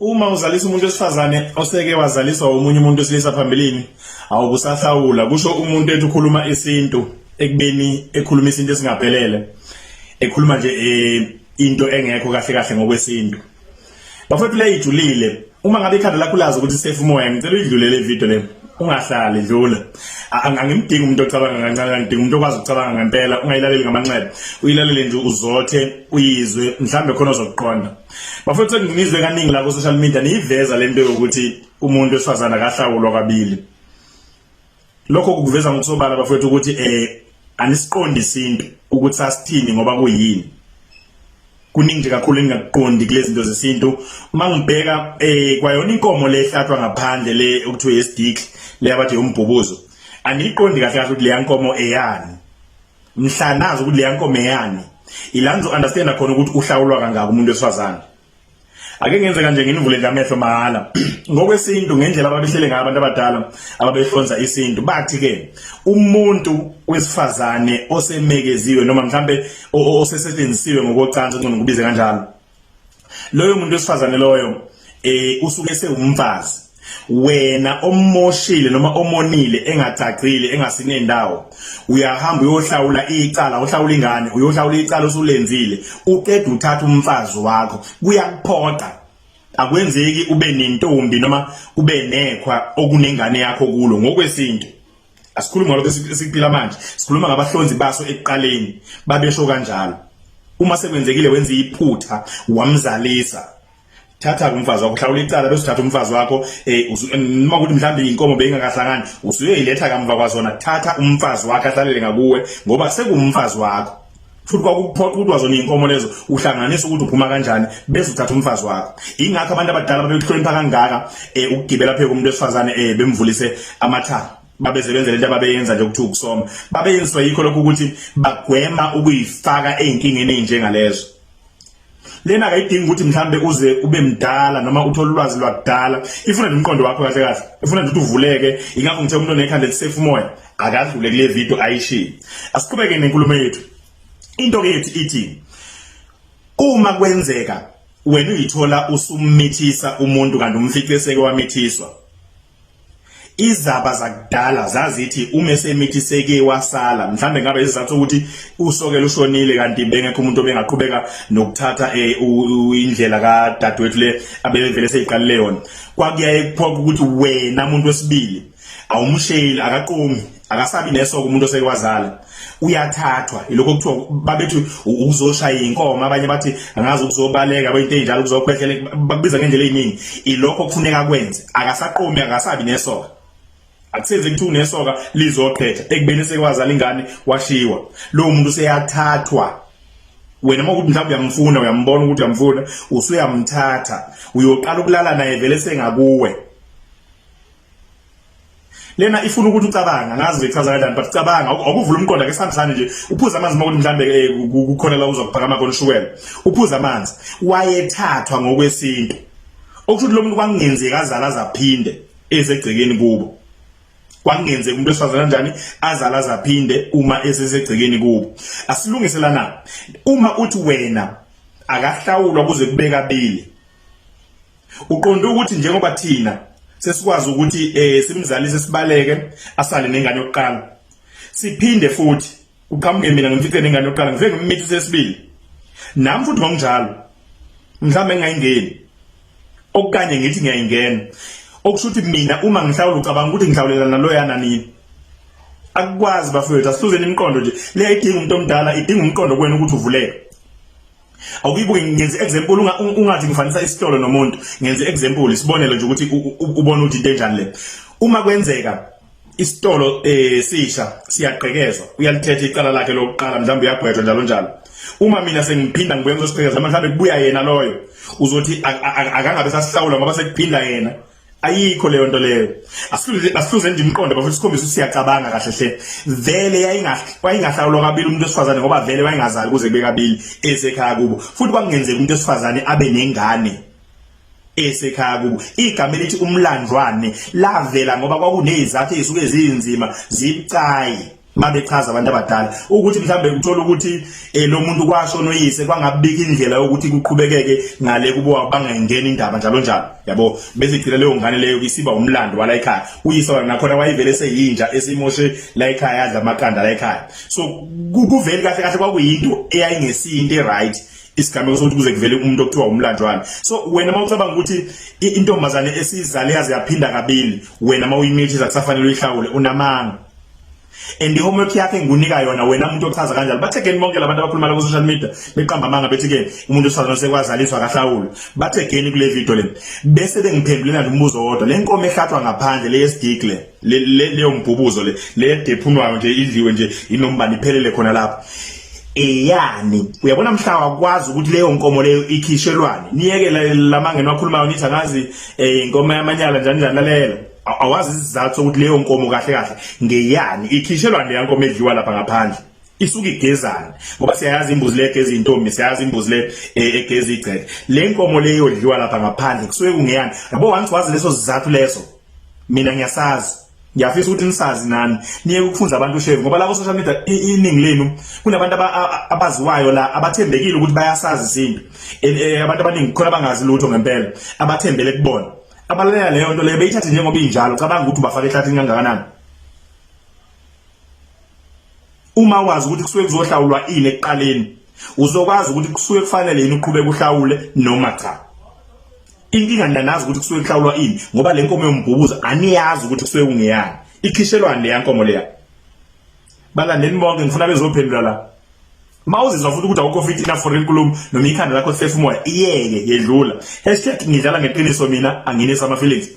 Uma uzalisa umuntu wesifazane oseke wazaliswa umunye umuntu wesilisa phambilini, awubusahlawula. Kusho umuntu ethi ukhuluma isintu ekubeni ekhuluma isinto esingaphelele. Ekhuluma nje into engekho kahle kahle ngokwesintu. Bafethu leyijulile. Uma ngabe ikhanda lakho lazi ukuthi safe moya, ngicela uyidlule le video le. Ungahlali dlula. Angimdingi umuntu ocabanga kancane, ngidinga umuntu okwazi ukucabanga ngempela, ungayilaleli ngamanxeba. Uyilalele nje uzothe, uyizwe, mhlambe khona uzokuqonda. Bafethu ngizwe kaningi la ku social media niyiveza lento yokuthi umuntu wesifazana akahlawulwa kabili. Lokho kuveza ngokusobala bafethu ukuthi anisiqondi isinto ukuthi sasithini ngoba kuyini. Kuningi nje kakhulu engakuqondi kulezi zinto zesintu. Mangibheka kwayona inkomo le ehlathwa ngaphandle le okuthiwa yesidik le abathi umbhubuzo. Aniqondi kahle kahle ukuthi le yankomo eyani. Mhlanazi ukuthi le yankomo eyani. Ilanzo understand khona ukuthi uhlawulwa kangaka umuntu wesifazana. Ake ngenze kanje nginivule nje amehlo mahala. Ngokwesintu ngendlela ababehlele ngayo abantu abadala ababehlonza isintu bathi ke umuntu wesifazane osemekeziwe noma mhlambe osesetshenzisiwe ngokocansi ngcono kubize kanjalo. Loyo muntu wesifazane loyo usuke sewumfazi. Wena omoshile noma omonile engacacile engasine indawo uyahamba uyohlawula icala, uhlawula ingane, uyohlawula icala osulenzile, uqeda uthatha umfazi wakho, kuyakuphoqa. Akwenzeki ube nentombi noma ube nekhwa okunengane yakho kulo ngokwesintu. Asikhuluma ngalokho esikuphila manje, sikhuluma ngabahlonzi baso ekuqaleni babesho kanjalo. Uma sekwenzekile wenza iphutha wamzalisa, thatha umfazi wakho, hlawula icala bese uthatha umfazi wakho noma ukuthi mhlambe inkomo beyingakahlangani usuyoyiletha kamva kwazona, thatha umfazi wakho ahlalele ngakuwe ngoba sekumfazi wakho. Futhi kwakuphoqa ukuthi wazona inkomo lezo uhlanganisa ukuthi uphuma kanjani bese uthatha umfazi wakho. Ingakho abantu abadala babekuhlonipha kangaka ukugibela phela kumuntu wesifazane bemvulise amathanga. Babezebenzele into ababeyenza nje ukuthi ukusoma. Babeyenziswa yikho lokho ukuthi bagwema ukuyifaka einkingeni ezinjengalezo. Lena akayidingi ukuthi mhlambe uze ube mdala noma uthola ulwazi lwakudala. Ifuna nje umqondo wakho kahle kahle. Ifuna nje ukuthi uvuleke. Ingakho ngithe umuntu onekhanda elisafe moya akadlule kule video ayishiye. Asiqhubeke nenkulumo yethu. Into ke ithi uma kwenzeka wena uyithola usumithisa umuntu kanti umfice seke wamithiswa. Izaba zakudala zazithi uma esemithiseke wasala mhlambe ngabe izathu ukuthi usokela ushonile kanti bengekho umuntu obengaqhubeka nokuthatha indlela kadadewethu le abevele seyiqalile yona. Kwakuyaye kuphoqa ukuthi wena umuntu wesibili awumsheli, akaqomi, akasabi nesoko umuntu oseke wazala. Uyathathwa ilokho kuthiwa babethi uzoshaya inkomo, abanye bathi angazi ukuzobaleka into enjalo ukuzokhwehlele, bakubiza ngendlela eziningi. Ilokho kufuneka kwenze, akasaqomi, akasabi nesoka. Akusenze ukuthi unesoka lizoqhetha ekubeni sekwazala ingane washiwa. Lo muntu useyathathwa. Wena uma ukuthi mhlawumbe uyamfuna, uyambona ukuthi uyamfuna, usuyamthatha, uyoqala ukulala naye vele sengakuwe. Lena ifuna ukuthi ucabanga, ngazi ngichaza kanjani, but cabanga akuvula umqondo ke sanhlanje nje. Uphuza amanzi uma ukuthi mhlambe kukhona la uzokuphakama khona ushukela. Uphuza amanzi. Wayethathwa ngokwesintu. Okuthi lo muntu kwangenzeka azala azaphinde esegcekeni kubo. Kwangenzeka umuntu wesifazana kanjani azala azaphinde uma esesegcekeni kubo. Asilungiselana. Uma uthi wena akahlawulwa kuze kube kabili. Uqonda ukuthi njengoba thina sesikwazi ukuthi simzalise sibaleke asale nengane yokuqala. Siphinde futhi uqhamuke mina ngimfice nengane yokuqala ngiveke ngimithi sesibili. Nami futhi ngokunjalo. Mhlambe engayingeni. Okukanye ngithi ngiyayingena. Okusho ukuthi mina uma ngihlawula ucabanga ukuthi ngihlawulelana loyana nini. Akukwazi bafowethu, asihluzeni imiqondo nje. Le idinga umuntu omdala, idinga umqondo kwena ukuthi uvuleke. Awuyibuke ngenze example ungathi ngifanisa isitolo nomuntu. Ngenze example isibonelo nje ukuthi ubone ukuthi into enjani le. Uma kwenzeka isitolo sisha siyaqhekezwa, uyalithetha icala lakhe lokuqala mhlawumbe uyagwetshwa njalo njalo. Uma mina sengiphinda ngikwenza isiqhekeza mhlawumbe kubuya yena loyo, uzothi akangabe sasihlawula ngoba sekuphinda yena. Ayikho leyo nto leyo. Asihluze nje imqondo bafuna isikhombisa ukuthi siyacabanga kahle hle. Vele wayingahlawulwa kabili umuntu wesifazane ngoba vele wayingazali kuze kube kabili esekhaya kubo. Futhi kwakungenzeka umuntu wesifazane abe nengane esekhaya kubo. Igama elithi umlandlwane lavela ngoba kwakunezathu ezisuke ezinzima zibucayi. mabechaza abantu abadala ukuthi mhlambe uthola ukuthi lo muntu kwasho noyise kwangabika indlela yokuthi kuqhubekeke ngale kubo bangangena indaba njalo njalo yabo bese igcina leyo ngane leyo isiba umlando wala ekhaya uyise wona nakhona wayivele seyinja esimoshe la ekhaya yadla amaqanda la ekhaya so kuveli kahle kahle kwakuyinto eyayingesinto eright isigameko sokuthi kuze kuvele umuntu okuthiwa umlandwane so wena mawucabanga ukuthi intombazane esizale yaze yaphinda kabili wena mawuyimithisa kusafanele uyihlawule unamanga and homework yakhe ngunika yona wena umuntu ochaza kanjalo bathekeni bonke labantu abakhuluma la ku social media beqamba amanga bethi ke umuntu osazana sekwazaliswa kahlawula bathekeni kule video le bese bengiphendulela umbuzo wodwa le nkomo ehlathwa ngaphandle le yesigig leyo mbhubuzo le dephunwayo nje idliwe nje inombani iphelele khona lapha yani uyabona mhla wakwazi ukuthi leyo nkomo leyo ikhishelwane niyeke lamangeni wakhulumayo nithi angazi inkomo yamanyala njani lalela awazi izizathu ukuthi leyo nkomo kahle kahle ngeyani ikhishelwa le yankomo edliwa lapha ngaphandle isuka igezana ngoba siyayazi imbuzi le egeza intombi siyayazi imbuzi le egeza igceke le nkomo leyo edliwa lapha ngaphandle kusuke kungeyani yabo once wazi leso sizathu leso mina ngiyasazi ngiyafisa ukuthi nisazi nani niye ukufunza abantu shave ngoba la ku social media iningi lenu kunabantu abaziwayo la abathembekile ukuthi bayasazi izinto abantu abaningi khona bangazi lutho ngempela abathembele kubona abalela leyo nto leyo beyithathe njengoba injalo cabanga ukuthi bafaka ehlathini kangakanani uma wazi ukuthi kusuke kuzohlawulwa ini ekuqaleni uzokwazi ukuthi kusuke kufanele yini uqhubeke uhlawule noma cha inkinga ndanazi ukuthi kusuke kuhlawulwa ini ngoba le nkomo yombhubuza aniyazi ukuthi kusuke kungeyani ikhishelwane le yankomo leya balandeni bonke ngifuna bezophendula la mawuzizwa futhi ukuthi awukho fit enough for inkulumo noma ikhanda lakho sefe umoya iyeke yedlula #ngidlala ngeqiniso mina anginesa ama feelings